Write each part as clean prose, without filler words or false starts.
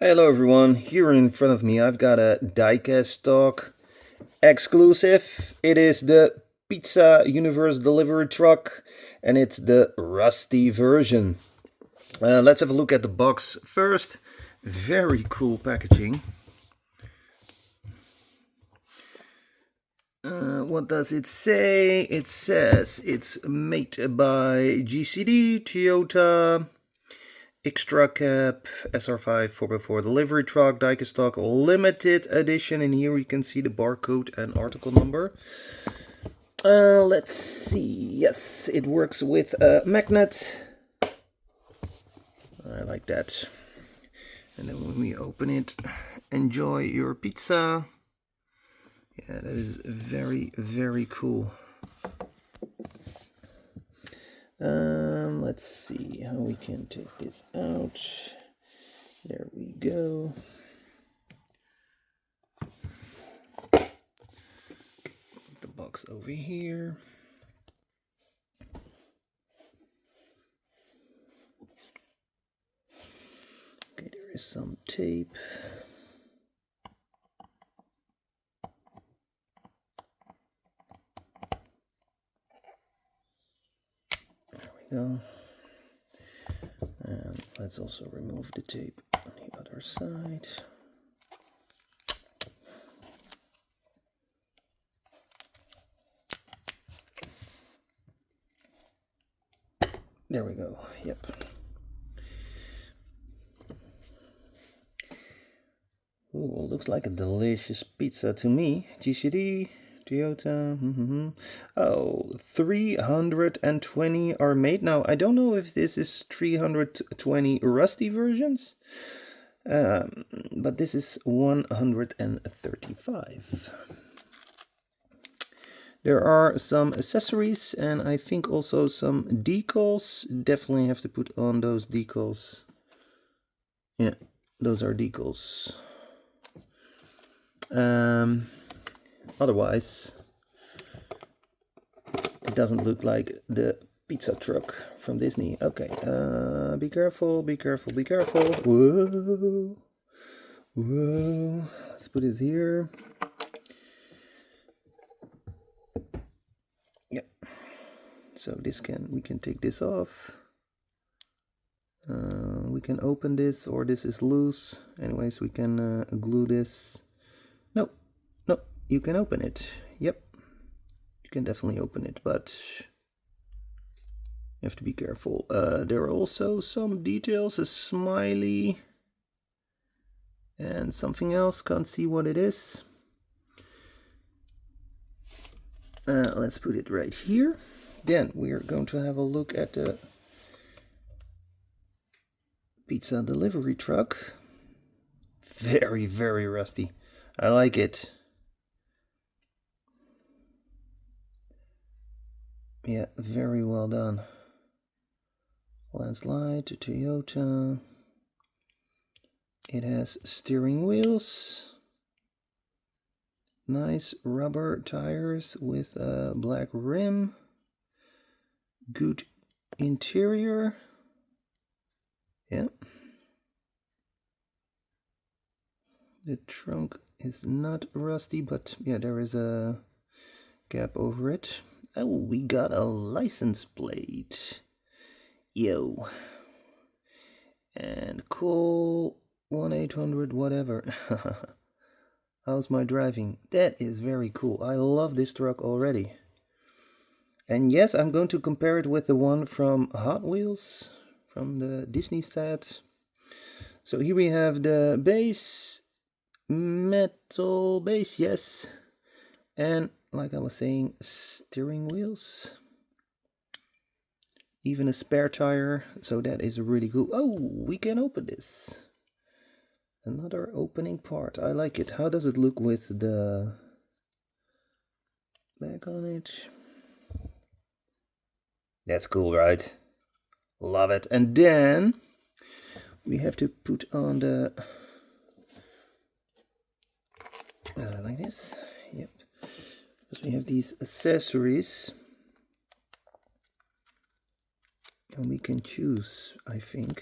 Hello everyone, here in front of me I've got a Diecast stock exclusive. It is the Pizza Universe delivery truck and it's the rusty version. Let's have a look at the box first. Very cool packaging. What does it say? It says it's made by GCD, Toyota, extra cab, SR5 4x4 delivery truck, Diecast stock limited edition, and here we can see the barcode and article number. Let's see. Yes, it works with a magnet. I like that. And then when we open it, enjoy your pizza. Yeah, that is very, very cool. Let's see how we can take this out. There we go. The box over here. Okay, there is some tape. There we go. And let's also remove the tape on the other side. There we go. Yep. Ooh, looks like a delicious pizza to me. GCD, Toyota. Oh, 320 are made. Now, I don't know if this is 320 rusty versions, but this is 135. There are some accessories and I think also some decals. Definitely have to put on those decals. Yeah, those are decals. Otherwise, it doesn't look like the pizza truck from Disney. Okay, be careful, be careful, be careful. Whoa, whoa. Let's put it here. Yeah. So we can take this off. We can open this, or this is loose. Anyways, we can glue this. No, you can open it. Yep, you can definitely open it, but you have to be careful. There are also some details, a smiley and something else. Can't see what it is. Let's put it right here. Then we are going to have a look at the pizza delivery truck. Very, very rusty. I like it. Yeah, very well done. Landslide to Toyota. It has steering wheels. Nice rubber tires with a black rim. Good interior. Yeah. The trunk is not rusty, but yeah, there is a gap over it. Oh, we got a license plate. Yo. And call 1-800 whatever. How's my driving? That is very cool. I love this truck already. And yes, I'm going to compare it with the one from Hot Wheels, from the Disney set. So here we have the base, metal base, yes. And like I was saying, steering wheels. Even a spare tire, so that is really cool. Oh, we can open this. Another opening part. I like it. How does it look with the back on it? That's cool, right? Love it. And then we have to put on the like this. Yep. So we have these accessories. And we can choose, I think,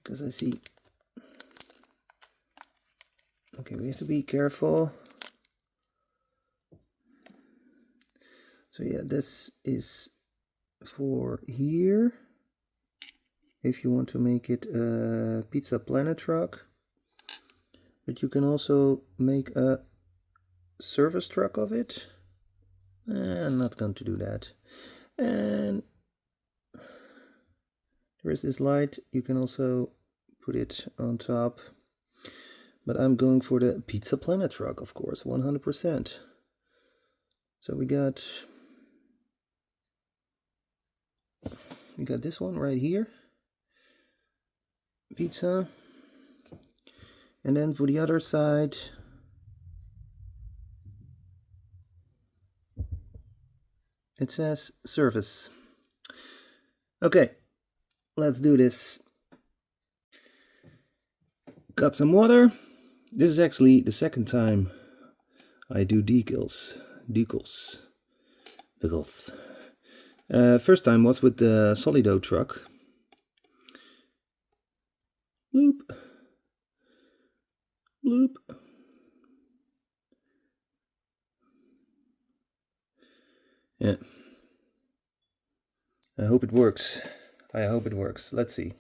because I see Okay, we have to be careful. So yeah, this is for here. If you want to make it a Pizza Planet truck. But you can also make a service truck of it. I'm not going to do that. And there is this light. You can also put it on top. But I'm going for the Pizza Planet truck, of course, 100%. So we got this one right here. Pizza. And then for the other side, it says service. Okay, let's do this. Got some water. This is actually the second time I do decals. First time was with the Solido truck. Bloop. Bloop. Yeah. I hope it works. Let's see.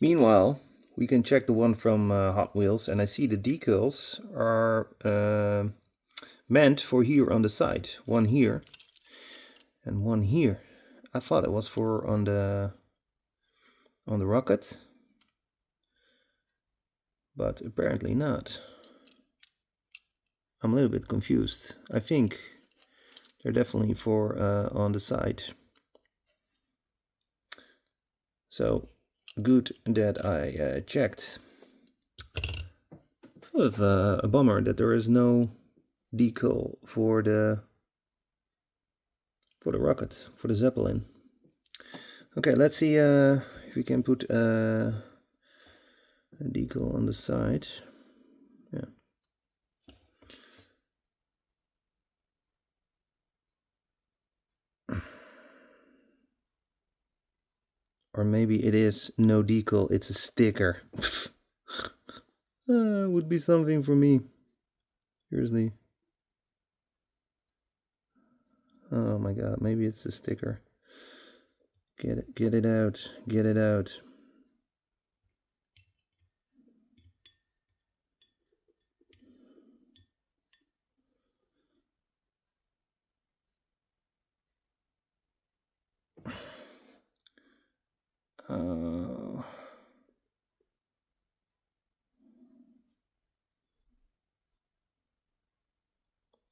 Meanwhile, we can check the one from Hot Wheels, and I see the decals are meant for here on the side. One here and one here. I thought it was for on the rocket, but apparently not. I'm a little bit confused. I think they're definitely for on the side. So good that I checked. It's sort of a bummer that there is no decal for the rocket, for the Zeppelin. Okay, let's see if we can put a decal on the side. Yeah. Or maybe it is no decal, it's a sticker. Would be something for me. Seriously. Oh my god, maybe it's a sticker. Get it out. Get it out.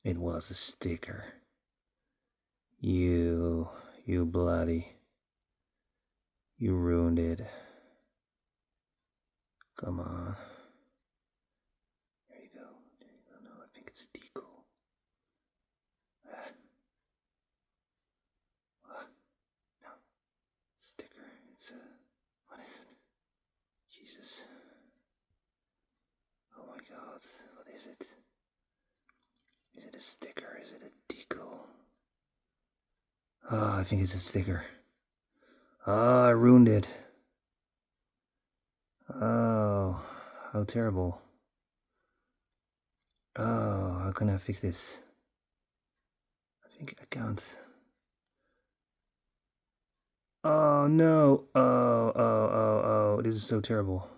It was a sticker. You bloody. You ruined it. Come on. There you go. No, I think it's a decal. No. Sticker. It's a... What is it? Jesus. Oh my god. What is it? Is it a sticker? Is it a decal? Oh, I think it's a sticker. Oh, I ruined it. Oh, how terrible. Oh, how can I fix this? I think I can't. Oh no. Oh, this is so terrible.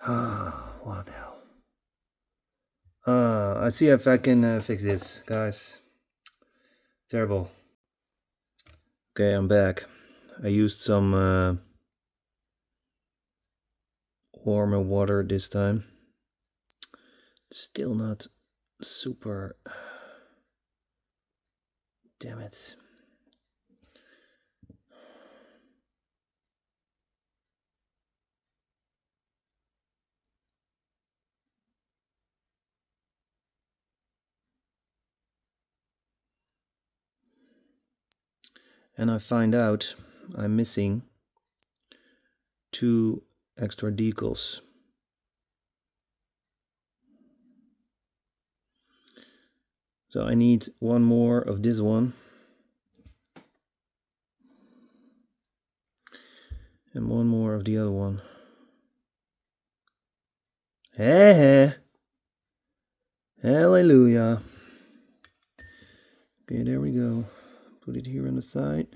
Oh, what the hell? I see if I can fix this, guys. Terrible. Okay, I'm back. I used some warmer water this time. Still not super. Damn it. And I find out I'm missing 2 extra decals. So I need one more of this one. And one more of the other one. Hey, hallelujah. Okay, there we go. Put it here on the side.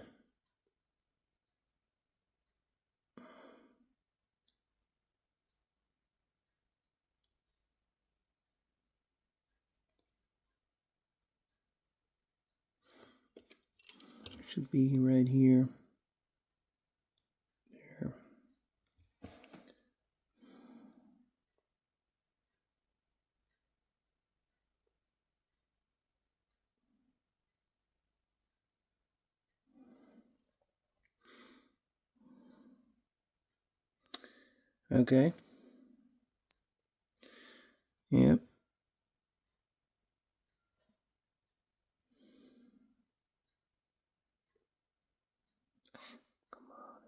Should be right here. There. Okay. Yep. Come on.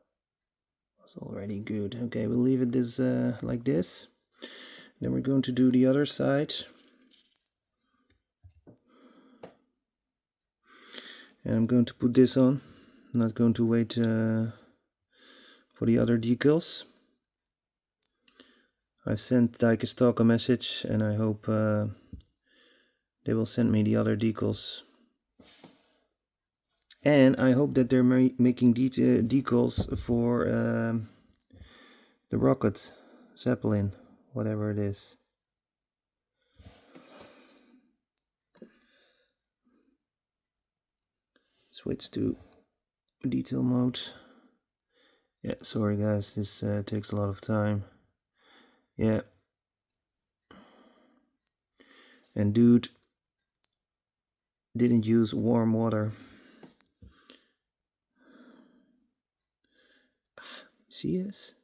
That's already good. Okay, we'll leave it this like this. Then we're going to do the other side. And I'm going to put this on. I'm not going to wait for the other decals. I've sent Diecast Talk a message and I hope they will send me the other decals. And I hope that they're making decals for the rocket, Zeppelin, whatever it is. Switch to detail mode. Yeah, sorry guys, this takes a lot of time. Yeah. And Dude didn't use warm water. See this?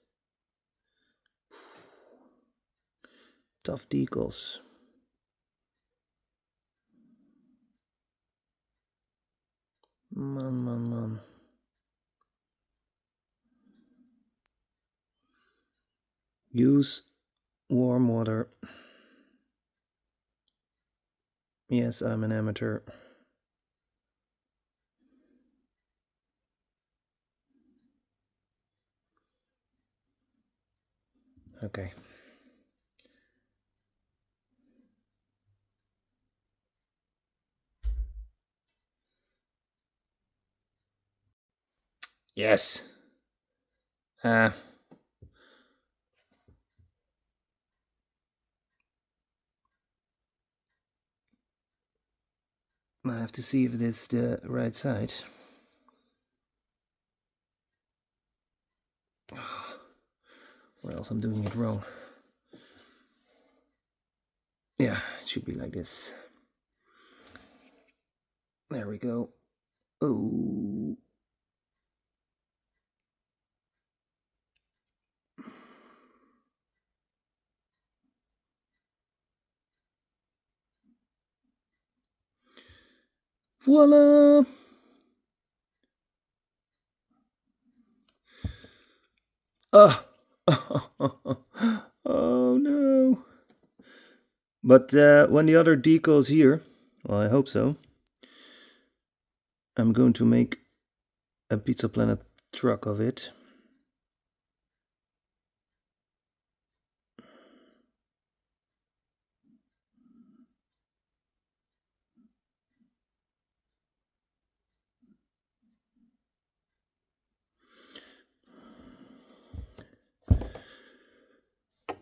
Tough decals. Man. Use warm water. Yes, I'm an amateur. Okay. Yes. I have to see if it is the right side. Or else I'm doing it wrong. Yeah, it should be like this. There we go. Oh. Voila! Oh. Oh no. But when the other decal is here, well, I hope so, I'm going to make a Pizza Planet truck of it.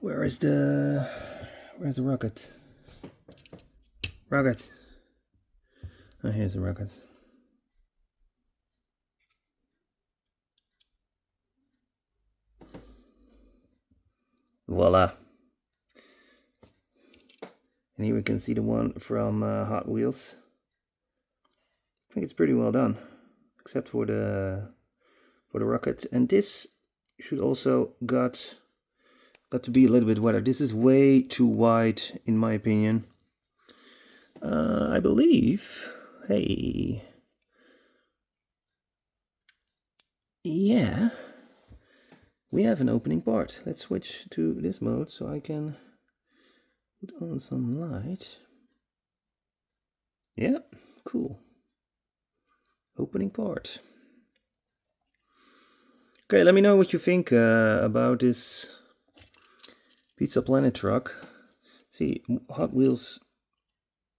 Where's the rocket? Rocket. Oh, here's the rocket. Voila. And here we can see the one from Hot Wheels. I think it's pretty well done, except for the rocket. And this should also got to be a little bit wider. This is way too wide, in my opinion. I believe. Hey. Yeah. We have an opening part. Let's switch to this mode so I can put on some light. Yeah, cool. Opening part. Okay, let me know what you think about this Pizza Planet truck. See, Hot Wheels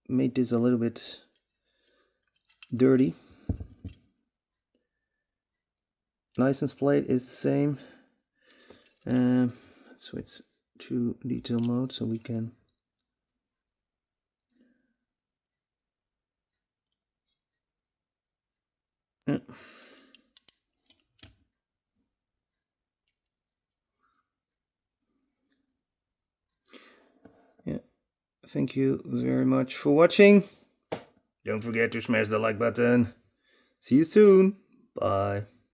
made this a little bit dirty. License plate is the same. Let's switch to detail mode so we can yeah. Thank you very much for watching. Don't forget to smash the like button. See you soon. Bye.